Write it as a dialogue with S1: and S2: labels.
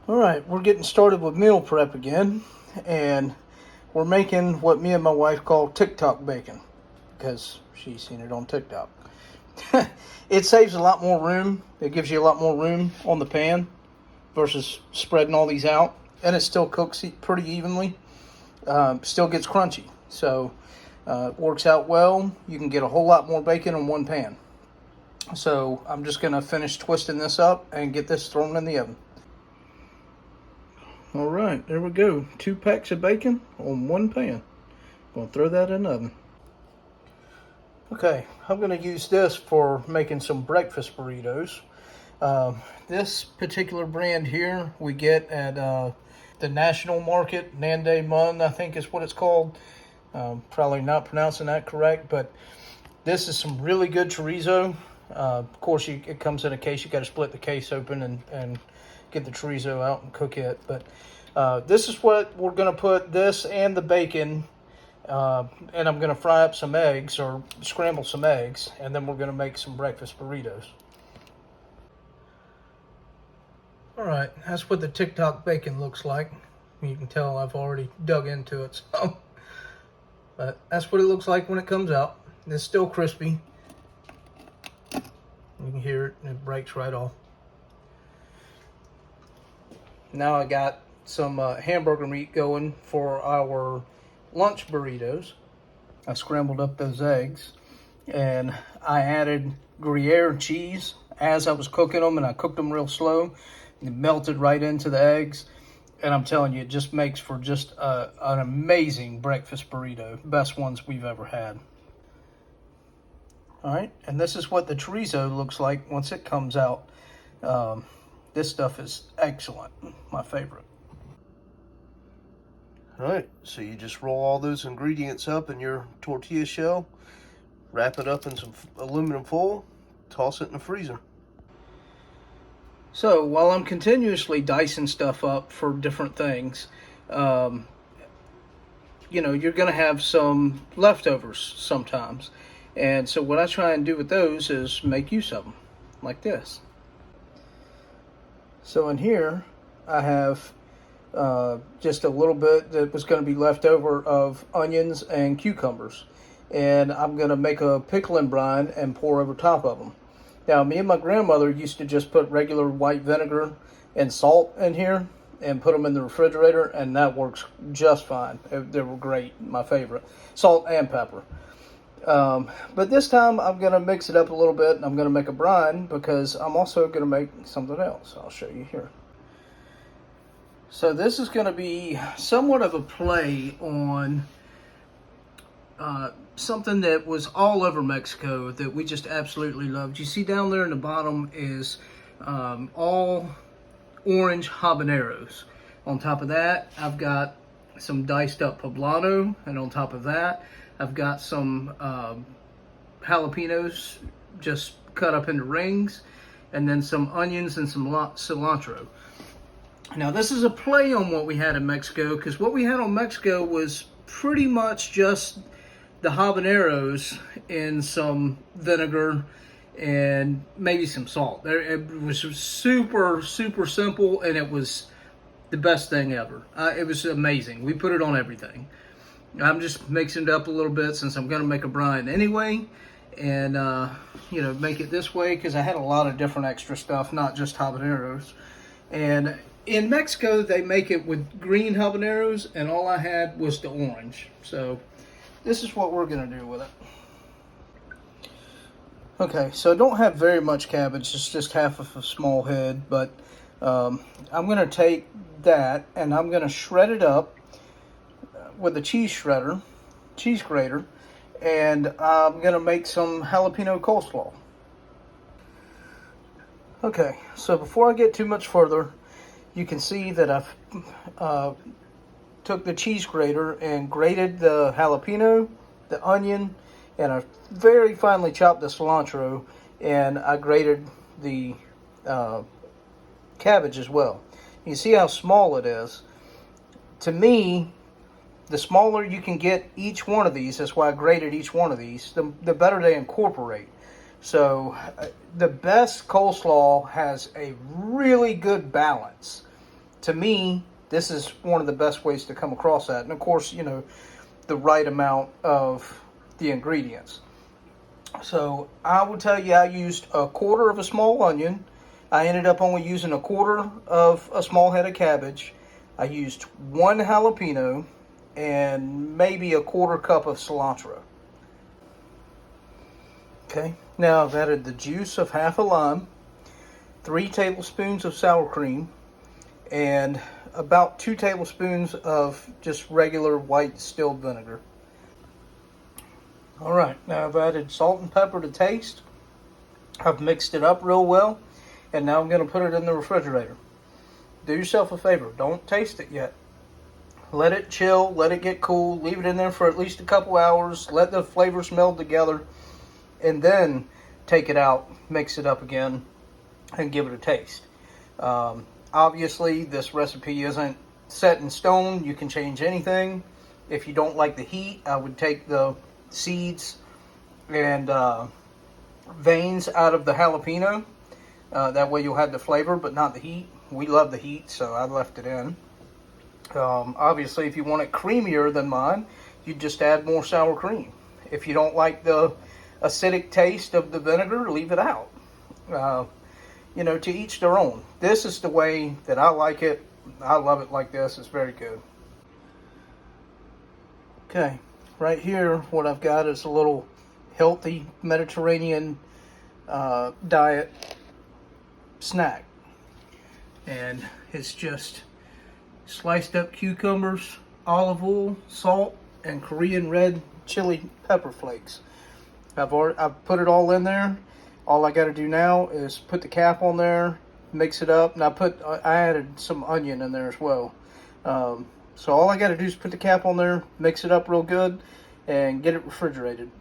S1: All right, we're getting started with meal prep again, and we're making what me and my wife call TikTok bacon because she's seen it on TikTok. It saves a lot more room. It gives you a lot more room on the pan versus spreading all these out, and it still cooks pretty evenly. Still gets crunchy, so it works out well. You can get a whole lot more bacon in one pan. So I'm just going to finish twisting this up and get this thrown in the oven. All right, there we go. 2 packs of bacon on one pan. Gonna throw that in the oven. Okay, I'm gonna use this for making some breakfast burritos. This particular brand here we get at the National Market, Nande Mun, I think is what it's called. Probably not pronouncing that correct, but this is some really good chorizo. Of course, it comes in a case. You got to split the case open and get the chorizo out and cook it. But this is what we're going to put this and the bacon, and I'm going to fry up some eggs or scramble some eggs, and then we're going to make some breakfast burritos. All right, that's what the TikTok bacon looks like. You can tell I've already dug into it some. But that's what it looks like when it comes out. It's still crispy. You can hear it, and it breaks right off. Now I got some hamburger meat going for our lunch burritos. I scrambled up those eggs, and I added Gruyere cheese as I was cooking them, and I cooked them real slow. It melted right into the eggs, and I'm telling you, it just makes for just an amazing breakfast burrito. Best ones we've ever had. All right, and this is what the chorizo looks like once it comes out. This stuff is excellent, my favorite. All right, so you just roll all those ingredients up in your tortilla shell, wrap it up in some aluminum foil, toss it in the freezer. So while I'm continuously dicing stuff up for different things, you're going to have some leftovers sometimes. And so what I try and do with those is make use of them, like this. So in here, I have just a little bit that was going to be left over of onions and cucumbers. And I'm going to make a pickling brine and pour over top of them. Now, me and my grandmother used to just put regular white vinegar and salt in here and put them in the refrigerator, and that works just fine. They were great, my favorite. Salt and pepper. But this time I'm going to mix it up a little bit, and I'm going to make a brine because I'm also going to make something else. I'll show you here. So this is going to be somewhat of a play on something that was all over Mexico that we just absolutely loved. You see down there in the bottom is all orange habaneros. On top of that, I've got some diced up poblano, and on top of that, I've got some jalapenos just cut up into rings, and then some onions and some cilantro. Now, this is a play on what we had in Mexico, because what we had in Mexico was pretty much just the habaneros in some vinegar and maybe some salt. It was super, super simple, and it was the best thing ever. It was amazing. We put it on everything. I'm just mixing it up a little bit since I'm going to make a brine anyway, and make it this way because I had a lot of different extra stuff, not just habaneros. And in Mexico, they make it with green habaneros, and all I had was the orange. So this is what we're going to do with it. Okay, so I don't have very much cabbage. It's just half of a small head, but I'm going to take that and I'm going to shred it up with a cheese grater, and I'm going to make some jalapeno coleslaw. Okay, so before I get too much further, you can see that I've took the cheese grater and grated the jalapeno, the onion, and I very finely chopped the cilantro, and I grated the cabbage as well. You see how small it is. To me, the smaller you can get each one of these, that's why I graded each one of these, the better they incorporate. So the best coleslaw has a really good balance to me, this is one of the best ways to come across that. And of course, you know, the right amount of the ingredients. So I will tell you, I used a quarter of a small onion. I ended up only using a quarter of a small head of cabbage. I used one jalapeno and maybe a quarter cup of cilantro. Okay, now I've added the juice of half a lime, 3 tablespoons of sour cream, and about 2 tablespoons of just regular white distilled vinegar. All right, now I've added salt and pepper to taste. I've mixed it up real well, and now I'm going to put it in the refrigerator. Do yourself a favor, don't taste it yet. Let it chill, let it get cool, leave it in there for at least a couple hours, let the flavors meld together, and then take it out, mix it up again, and give it a taste. Obviously, this recipe isn't set in stone. You can change anything. If you don't like the heat, I would take the seeds and veins out of the jalapeno. That way you'll have the flavor, but not the heat. We love the heat, so I left it in. Obviously, if you want it creamier than mine, you just add more sour cream. If you don't like the acidic taste of the vinegar, leave it out. You know, to each their own. This is the way that I like it. I love it like this. It's very good. Okay, right here, what I've got is a little healthy Mediterranean diet snack. And it's just sliced up cucumbers, olive oil, salt, and Korean red chili pepper flakes. I've put it all in there. All I got to do now is put the cap on there, mix it up, and I added some onion in there as well. So all I got to do is put the cap on there, mix it up real good, and get it refrigerated.